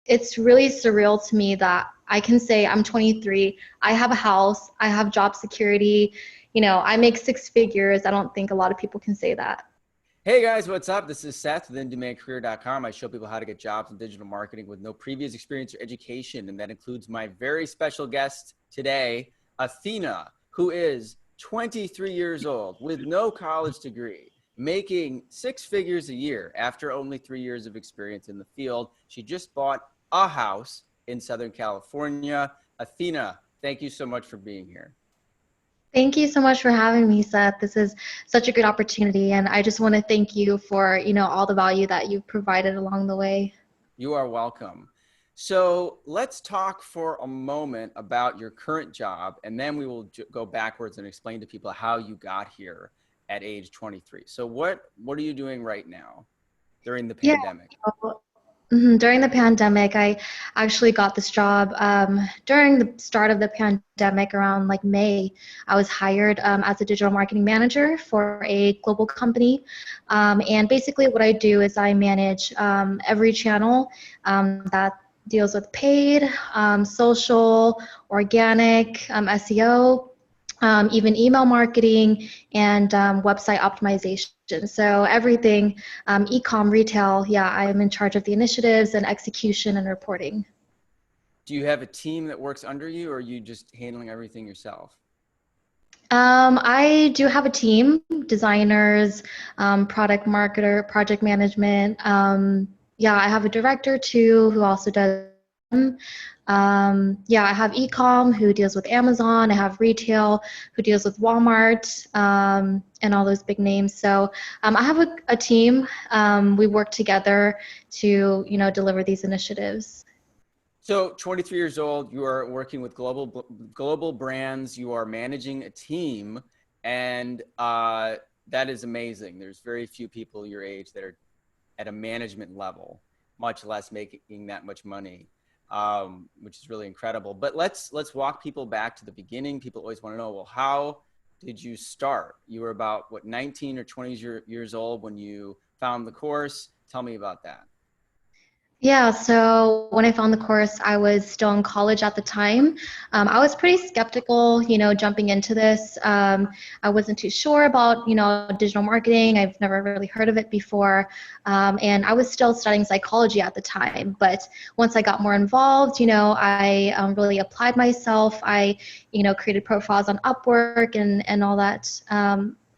it's really surreal to me that I can say I'm 23, I have a house, I have job security, I make six figures. I don't think a lot of people can say that. Hey guys, what's up? This is Seth with InDemandCareer.com. I show people how to get jobs in digital marketing with no previous experience or education. And that includes my very special guest today, Athena, who is 23 years old with no college degree, making six figures a year after only 3 years of experience in the field. She just bought a house in Southern California. Athena, thank you so much for being here. Thank you so much for having me, Seth. This is such a good opportunity, and I just want to thank you for, all the value that you've provided along the way. You are welcome. So let's talk for a moment about your current job, and then we will go backwards and explain to people how you got here at age 23. So what are you doing right now during the Yeah. pandemic? During the pandemic, I actually got this job. During the start of the pandemic, around like May, I was hired as a digital marketing manager for a global company. And basically, what I do is I manage every channel that deals with paid, social, organic, SEO, even email marketing, and website optimization. So everything, e-com, retail, yeah, I am in charge of the initiatives and execution and reporting. Do you have a team that works under you, or are you just handling everything yourself? I do have a team, designers, product marketer, project management. Yeah, I have a director too who also does. Yeah, I have e-com who deals with Amazon. I have retail who deals with Walmart and all those big names. So I have a team. We work together to, deliver these initiatives. So 23 years old, you are working with global brands, you are managing a team, and that is amazing. There's very few people your age that are at a management level, much less making that much money, which is really incredible. But let's walk people back to the beginning. People always want to know, well, how did you start? You were about, what, 19 or 20 years old when you found the course. Tell me about that. Yeah, so when I found the course, I was still in college at the time. I was pretty skeptical, jumping into this. I wasn't too sure about, digital marketing. I've never really heard of it before. And I was still studying psychology at the time. But once I got more involved, I really applied myself. I, created profiles on Upwork and all that.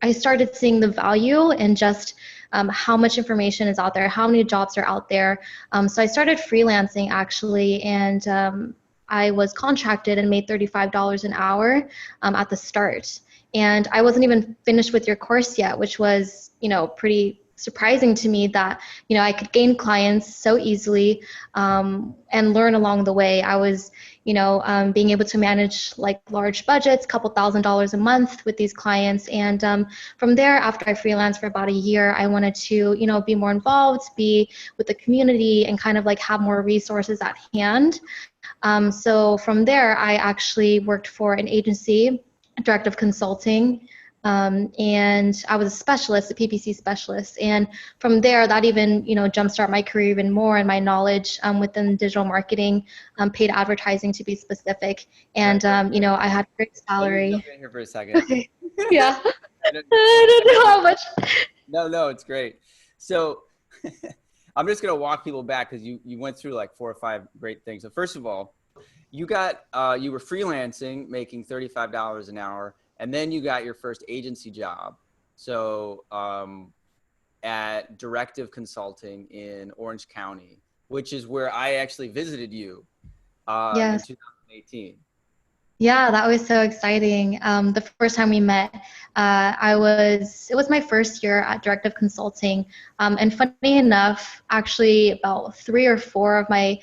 I started seeing the value in just how much information is out there, how many jobs are out there. So I started freelancing actually, and I was contracted and made $35 an hour at the start. And I wasn't even finished with your course yet, which was, pretty surprising to me that, I could gain clients so easily and learn along the way. I was, being able to manage like large budgets, couple $1,000s a month with these clients. And from there, after I freelanced for about a year, I wanted to, be more involved, be with the community, and kind of like have more resources at hand. So from there, I actually worked for an agency, Directive Consulting, and I was a specialist, a PPC specialist. And from there, that even, jumpstart my career even more and my knowledge within digital marketing, paid advertising to be specific. And, I had a great salary. Jump in here for a second. Okay. Yeah. I don't, I don't know how much. no, it's great. So I'm just going to walk people back because you went through like 4 or 5 great things. So first of all, you were freelancing, making $35 an hour, and then you got your first agency job. So at Directive Consulting in Orange County, which is where I actually visited you in Yes. 2018. Yeah, that was so exciting. The first time we met, it was my first year at Directive Consulting. And funny enough, actually about 3 or 4 of my,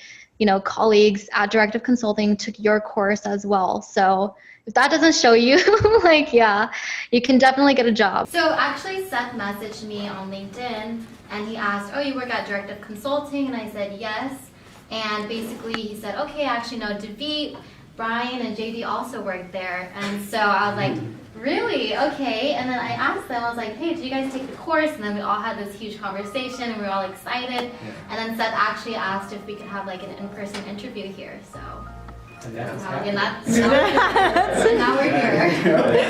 colleagues at Directive Consulting took your course as well. So if that doesn't show you, like, yeah, you can definitely get a job. So actually Seth messaged me on LinkedIn and he asked, oh, you work at Directive Consulting? And I said, yes. And basically he said, okay, actually no, Brian and JD also worked there. And so I was like, really? Okay. And then I asked them, I was like, hey, did you guys take the course? And then we all had this huge conversation and we were all excited. And then Seth actually asked if we could have like an in-person interview here. So and now we're here.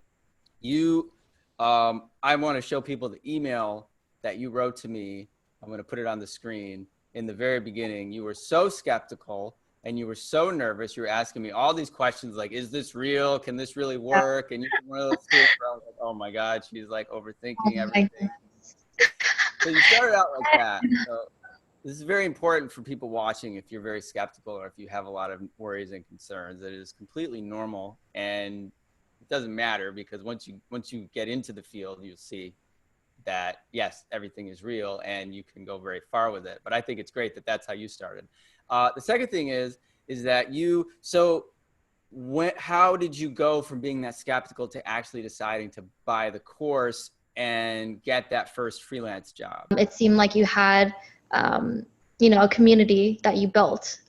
You, I want to show people the email that you wrote to me. I'm going to put it on the screen. In the very beginning, you were so skeptical and you were so nervous. You were asking me all these questions like, is this real? Can this really work? And you were one of those students where I was like, oh my God, she's like overthinking everything. So you started out like that. So this is very important for people watching if you're very skeptical or if you have a lot of worries and concerns. That it is completely normal, and it doesn't matter because once you get into the field, you'll see that yes, everything is real and you can go very far with it. But I think it's great that that's how you started. The second thing is that how did you go from being that skeptical to actually deciding to buy the course and get that first freelance job? It seemed like you had, a community that you built.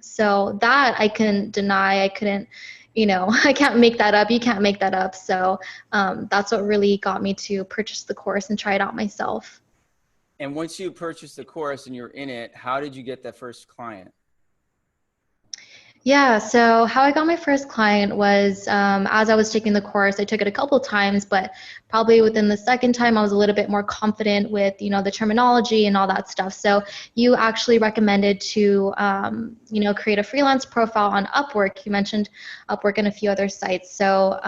So that I couldn't deny. I couldn't, I can't make that up. You can't make that up. So that's what really got me to purchase the course and try it out myself. And once you purchased the course and you're in it, how did you get that first client? Yeah, so how I got my first client was as I was taking the course. I took it a couple of times, but probably within the second time, I was a little bit more confident with, the terminology and all that stuff. So you actually recommended to, create a freelance profile on Upwork. You mentioned Upwork and a few other sites. So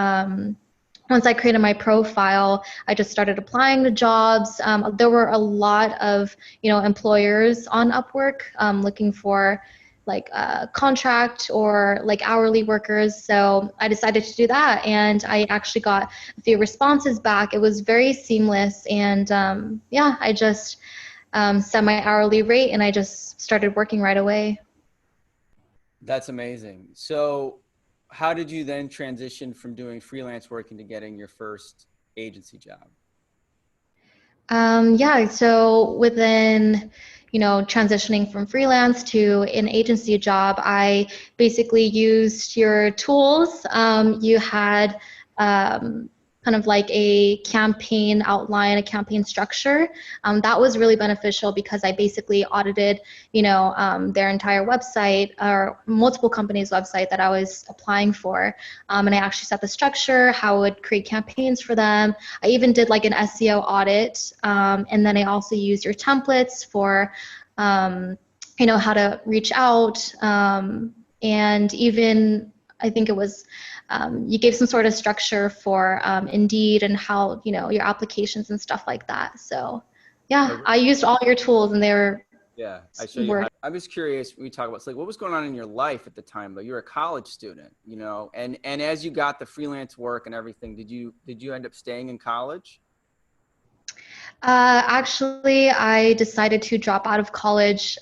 once I created my profile, I just started applying to jobs. There were a lot of, employers on Upwork looking for like contract or like hourly workers. So I decided to do that, and I actually got a few responses back. It was very seamless, and I just set my hourly rate and I just started working right away. That's amazing. So how did you then transition from doing freelance work into getting your first agency job? So within, transitioning from freelance to an agency job, I basically used your tools. You had kind of like a campaign outline, a campaign structure. That was really beneficial because I basically audited, their entire website or multiple companies' website that I was applying for. And I actually set the structure, how I would create campaigns for them. I even did like an SEO audit. And then I also used your templates for, how to reach out. And even, I think it was, you gave some sort of structure for Indeed and how, your applications and stuff like that. So yeah, I used all your tools and they were. Yeah, I show you. I'm just curious. We talk about like what was going on in your life at the time, though. You're a college student, and as you got the freelance work and everything, did you end up staying in college? Actually, I decided to drop out of college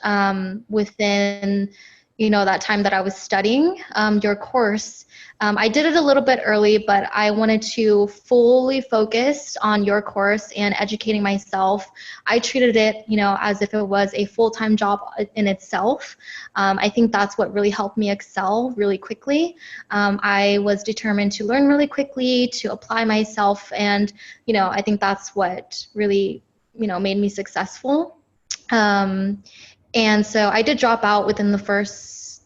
within, that time that I was studying your course. I did it a little bit early, but I wanted to fully focus on your course and educating myself. I treated it, as if it was a full-time job in itself. I think that's what really helped me excel really quickly. I was determined to learn really quickly, to apply myself, and, I think that's what really, made me successful. And so I did drop out within the first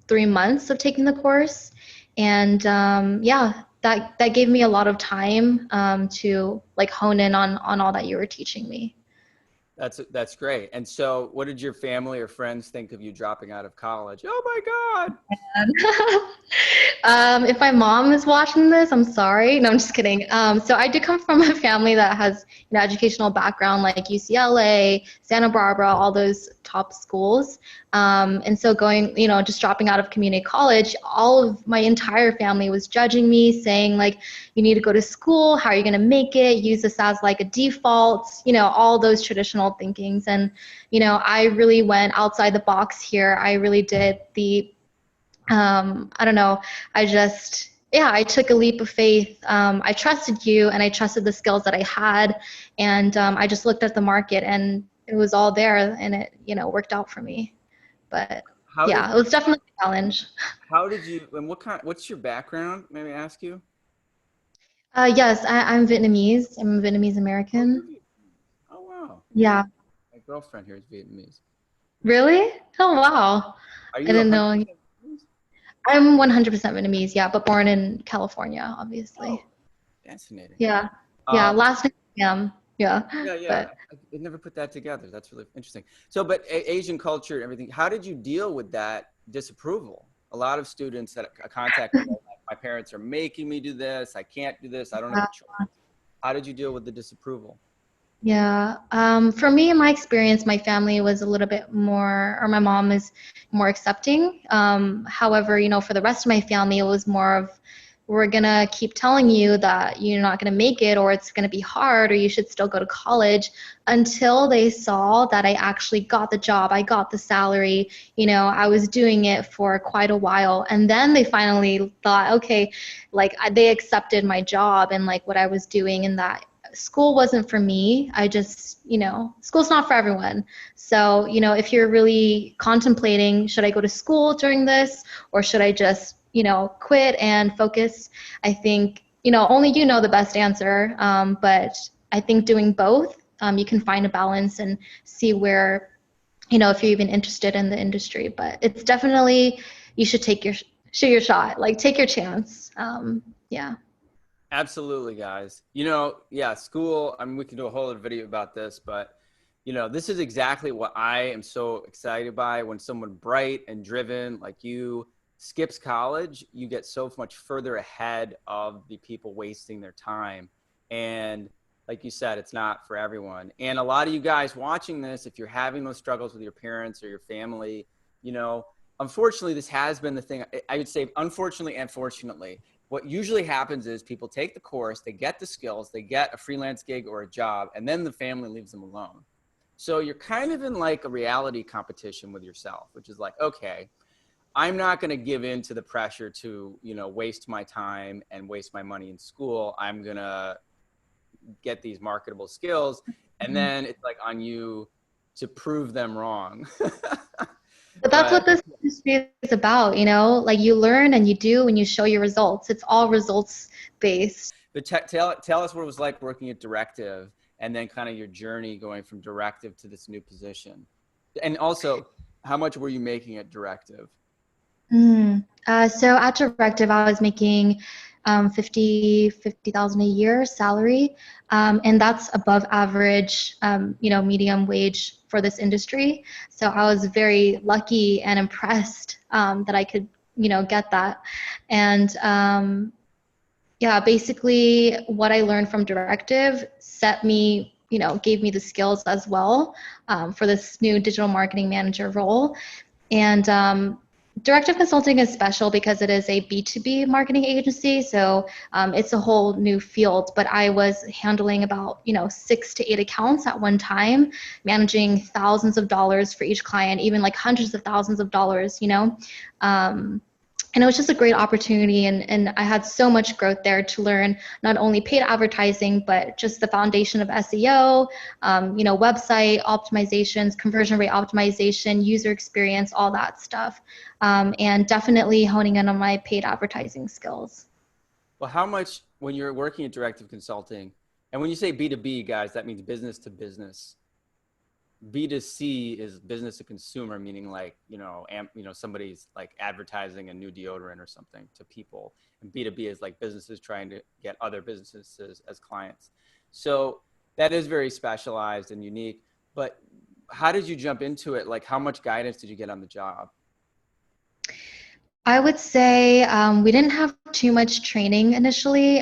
3 months of taking the course. And that gave me a lot of time to like hone in on all that you were teaching me. That's great. And so what did your family or friends think of you dropping out of college? Oh my God. If my mom is watching this, I'm sorry. No, I'm just kidding. So I do come from a family that has educational background like UCLA, Santa Barbara, all those top schools. And so going, just dropping out of community college, all of my entire family was judging me, saying like, you need to go to school. How are you going to make it? Use this as like a default, all those traditional thinkings. And, I really went outside the box here. I really did the I don't know. I took a leap of faith. I trusted you and I trusted the skills that I had. And I just looked at the market and it was all there and it, worked out for me. But How did yeah, it was definitely a challenge. how did you and what's your background? May I ask you? Yes, I'm Vietnamese. I'm a Vietnamese Oh, you're American. Vietnamese. Oh wow. Yeah. My girlfriend here is Vietnamese. Really? Oh, wow. Are I you didn't 100% know. Vietnamese? I'm 100% Vietnamese, yeah, but born in California, Oh, obviously. fascinating. Yeah. Yeah, Um, last name Yam. Yeah. yeah. But I never put that together. That's really interesting. So, but Asian culture and everything, how did you deal with that disapproval? A lot of students that contact me, are like, my parents are making me do this. I can't do this. I don't have a choice. How did you deal with the disapproval? yeah, for me, in my experience, my family was a little bit more, or my mom is more accepting. However, for the rest of my family, it was more of, we're gonna keep telling you that you're not gonna make it, or it's gonna be hard, or you should still go to college, until they saw that I actually got the job, I got the salary, I was doing it for quite a while, and then they finally thought, okay, like they accepted my job and like what I was doing, and that school wasn't for me. I just, school's not for everyone. So, if you're really contemplating, should I go to school during this, or should I just, quit and focus? I think, only you know the best answer. But I think doing both, you can find a balance and see where, if you're even interested in the industry. But it's definitely, you should shoot your shot, like take your chance. Yeah. Absolutely, guys. Yeah, school, I mean, we can do a whole other video about this, but this is exactly what I am so excited by. When someone bright and driven like you skips college, you get so much further ahead of the people wasting their time. And like you said, it's not for everyone. And a lot of you guys watching this, if you're having those struggles with your parents or your family, unfortunately, this has been the thing. I would say, unfortunately and fortunately, what usually happens is people take the course, they get the skills, they get a freelance gig or a job, and then the family leaves them alone. So you're kind of in like a reality competition with yourself, which is like, okay, I'm not going to give in to the pressure to, waste my time and waste my money in school. I'm going to get these marketable skills. And then it's like on you to prove them wrong. But that's But what this industry is about, like you learn and you do and you show your results. It's all results based. tell us what it was like working at Directive, and then kind of your journey going from Directive to this new position. And also, how much were you making at Directive? So at Directive, I was making 50,000 a year salary, and that's above average, medium wage for this industry. So I was very lucky and impressed that I could, get that. And yeah, basically what I learned from Directive set me, gave me the skills as well for this new digital marketing manager role. And Directive Consulting is special because it is a B2B marketing agency, so it's a whole new field. But I was handling about 6 to 8 accounts at one time, managing thousands of dollars for each client, even like hundreds of thousands of dollars. And it was just a great opportunity, and I had so much growth there to learn not only paid advertising, but just the foundation of SEO, website optimizations, conversion rate optimization, user experience, all that stuff, and definitely honing in on my paid advertising skills. Well, how much when you're working at Directive Consulting, and when you say B2B, guys, that means business to business. B2C is business to consumer, meaning like, somebody's like advertising a new deodorant or something to people. And B2B is like businesses trying to get other businesses as clients. So that is very specialized and unique. But how did you jump into it? Like, how much guidance did you get on the job? I would say we didn't have too much training initially.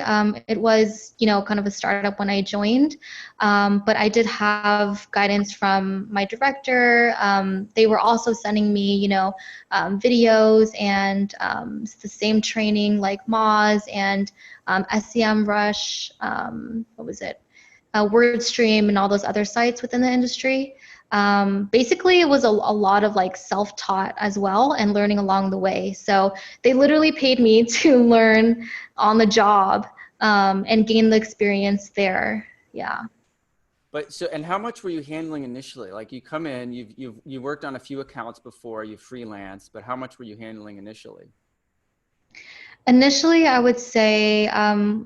It was, kind of a startup when I joined, but I did have guidance from my director. They were also sending me, videos and the same training like Moz and SEM Rush. What was it? WordStream and all those other sites within the industry. Basically, it was a lot of like self-taught as well and learning along the way. So they literally paid me to learn on the job and gain the experience there. Yeah. But so, and how much were you handling initially? Like you come in, you worked on a few accounts before, you freelanced, but how much were you handling initially? Initially, I would say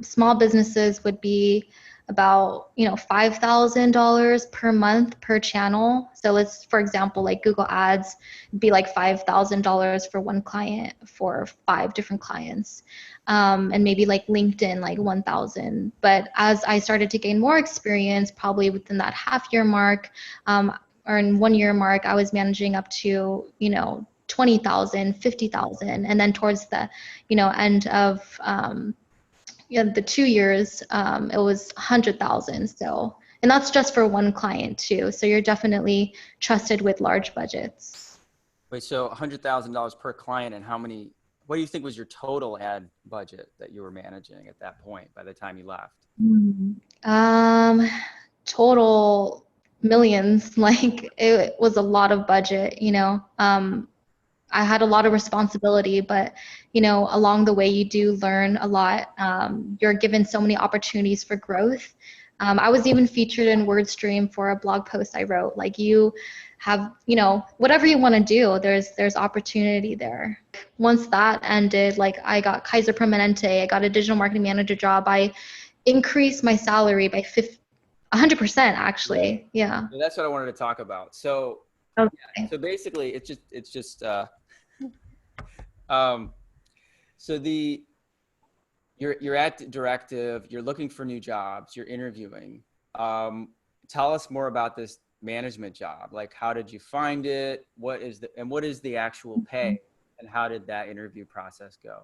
small businesses would be about, $5,000 per month per channel. So let's, for example, like Google Ads, be like $5,000 for one client for 5 different clients, and maybe like LinkedIn, like 1,000. But as I started to gain more experience, probably within that half-year mark, or in 1 year mark, I was managing up to, 20,000, 50,000, and then towards the end of the 2 years, it was 100,000. So, and that's just for one client too. So you're definitely trusted with large budgets. Wait, so $100,000 per client, and what do you think was your total ad budget that you were managing at that point by the time you left? Um, Total millions. Like it was a lot of budget, I had a lot of responsibility, but along the way you do learn a lot. You're given so many opportunities for growth. I was even featured in WordStream for a blog post I wrote. Like you have, whatever you want to do, there's opportunity there. Once that ended, like I got Kaiser Permanent, I got a digital marketing manager job. I increased my salary by 100% actually. Yeah. So that's what I wanted to talk about. So, Okay. yeah, so basically it's just um, so you're at Directive, you're looking for new jobs, you're interviewing. Tell us more about this management job. Like, how did you find it? What is the actual pay, and how did that interview process go?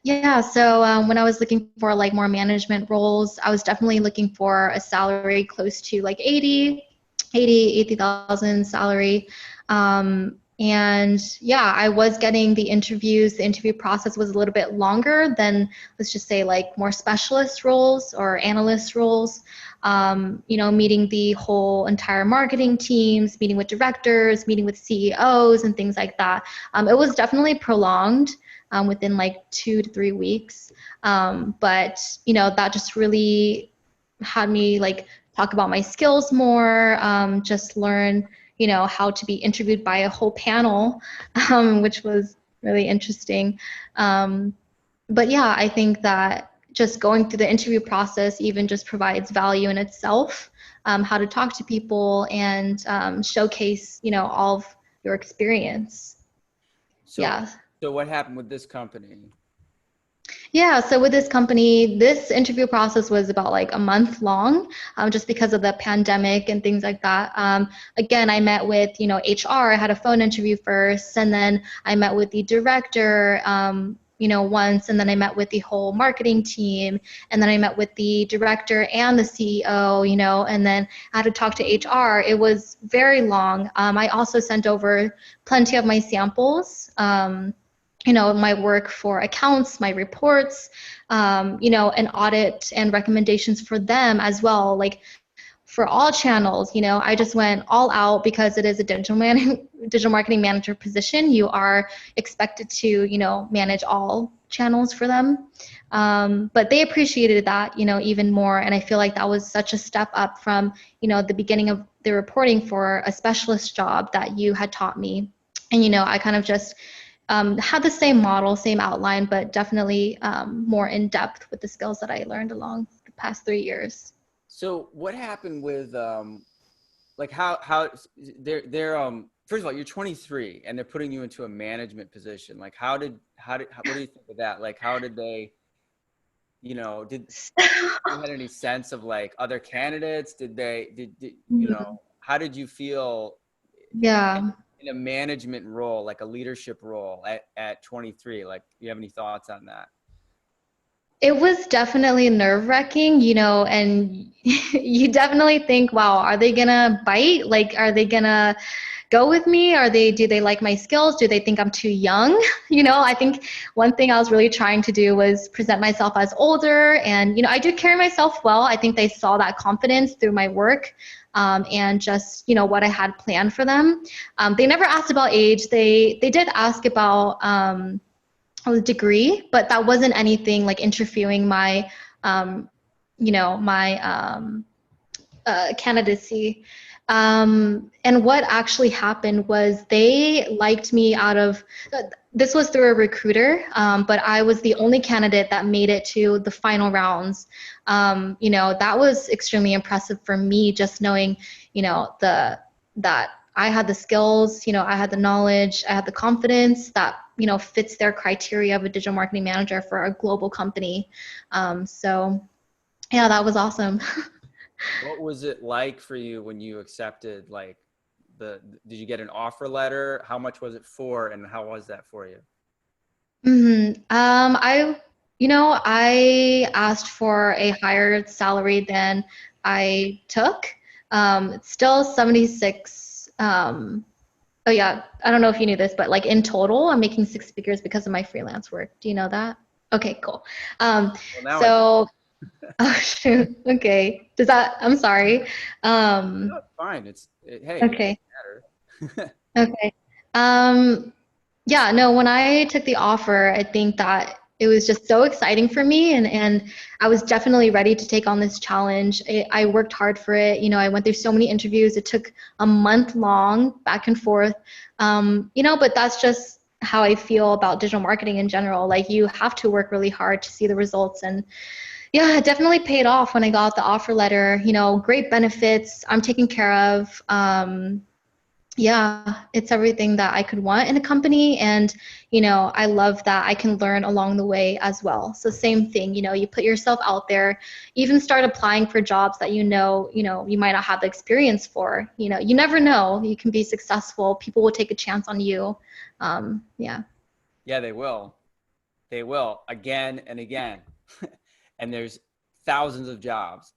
Yeah, so when I was looking for like more management roles, I was definitely looking for a salary close to like 80,000 salary. And yeah, I was getting the interviews. The interview process was a little bit longer than, let's just say, like more specialist roles or analyst roles. Meeting the whole entire marketing teams, meeting with directors, meeting with CEOs and things like that. It was definitely prolonged within like 2 to 3 weeks. But that just really had me like talk about my skills more, just learn, how to be interviewed by a whole panel, which was really interesting. But yeah, I think that just going through the interview process even just provides value in itself, how to talk to people and showcase, all of your experience. So, Yeah. so what happened with this company? Yeah, so with this company, this interview process was about like a month long, just because of the pandemic and things like that. Again, I met with, HR. I had a phone interview first, and then I met with the director, once, and then I met with the whole marketing team, and then I met with the director and the CEO, and then I had to talk to HR. It was very long. I also sent over plenty of my samples. My work for accounts, my reports, and audit and recommendations for them as well. Like for all channels, I just went all out because it is a digital marketing manager position. You are expected to, manage all channels for them. But they appreciated that, even more. And I feel like that was such a step up from, the beginning of the reporting for a specialist job that you had taught me. And, I kind of just had the same model, same outline, but definitely more in depth with the skills that I learned along the past 3 years. So what happened with like how they're first of all, you're 23 and they're putting you into a management position. Like what do you think of that? Like how did they, did you had any sense of like other candidates? Did how did you feel? Yeah. In a management role, like a leadership role at 23? Like, do you have any thoughts on that? It was definitely nerve-wracking, and you definitely think, wow, are they gonna bite? Like, are they gonna go with me? Do they like my skills? Do they think I'm too young? I think one thing I was really trying to do was present myself as older, and, I do carry myself well. I think they saw that confidence through my work, and just, what I had planned for them. They never asked about age. They did ask about, degree, but that wasn't anything like interfering my, my candidacy. And what actually happened was they liked me out of, this was through a recruiter, but I was the only candidate that made it to the final rounds. That was extremely impressive for me, just knowing, that I had the skills, I had the knowledge, I had the confidence that, fits their criteria of a digital marketing manager for a global company. So yeah, that was awesome. What was it like for you when you accepted, like, did you get an offer letter? How much was it for, and how was that for you? I asked for a higher salary than I took. It's still 76. Oh yeah, I don't know if you knew this, but like in total, I'm making six figures because of my freelance work. Do you know that? Okay, cool. Well, now I do. So, oh shoot. Okay. I'm sorry. No, it's fine. Hey, it Okay. doesn't matter. Okay. Um, Yeah, no, when I took the offer, I think that it was just so exciting for me, and I was definitely ready to take on this challenge. I worked hard for it. I went through so many interviews. It took a month long back and forth. But that's just how I feel about digital marketing in general. Like you have to work really hard to see the results. And yeah, it definitely paid off when I got the offer letter. Great benefits. I'm taken care of. Yeah, it's everything that I could want in a company. And, I love that I can learn along the way as well. So same thing, you put yourself out there, even start applying for jobs that you might not have the experience for. You never know. You can be successful. People will take a chance on you. Yeah. Yeah, they will. They will again and again. And there's thousands of jobs.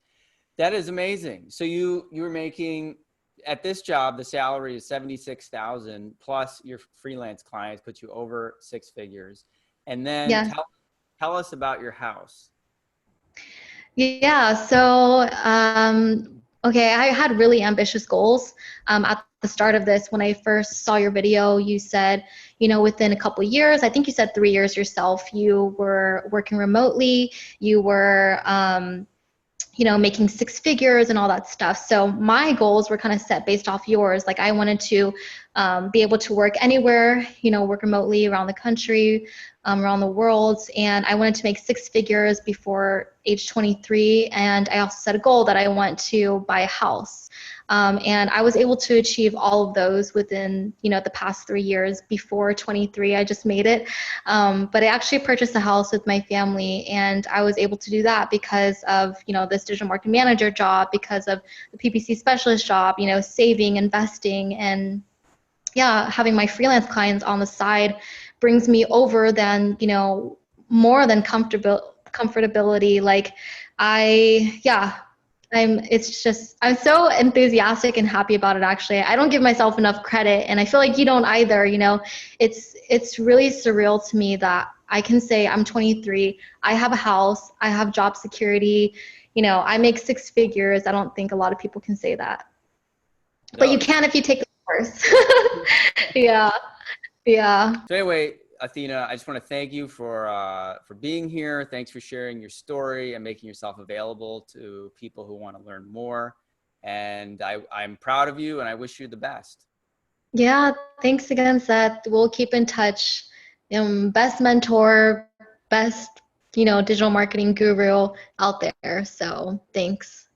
That is amazing. So you were making, at this job, the salary is 76,000 plus your freelance clients put you over six figures. And then Yeah. tell us about your house. Yeah, so okay, I had really ambitious goals. At the start of this, when I first saw your video, you said, within a couple of years, I think you said 3 years yourself, you were working remotely, you were making six figures and all that stuff. So my goals were kind of set based off yours. Like I wanted to be able to work anywhere, work remotely around the country, around the world. And I wanted to make six figures before age 23. And I also set a goal that I want to buy a house. And I was able to achieve all of those within, the past 3 years. Before 23, I just made it. But I actually purchased a house with my family, and I was able to do that because of, this digital marketing manager job, because of the PPC specialist job, saving, investing, and yeah, having my freelance clients on the side brings me over than, more than comfortability. Like I'm so enthusiastic and happy about it. Actually, I don't give myself enough credit, and I feel like you don't either. It's really surreal to me that I can say I'm 23, I have a house, I have job security, I make six figures. I don't think a lot of people can say that, but No. you can if you take the course. Yeah. Yeah. So anyway, Athena, I just want to thank you for being here. Thanks for sharing your story and making yourself available to people who want to learn more. And I'm proud of you, and I wish you the best. Yeah. Thanks again, Seth. We'll keep in touch. Best mentor, best, digital marketing guru out there. So thanks.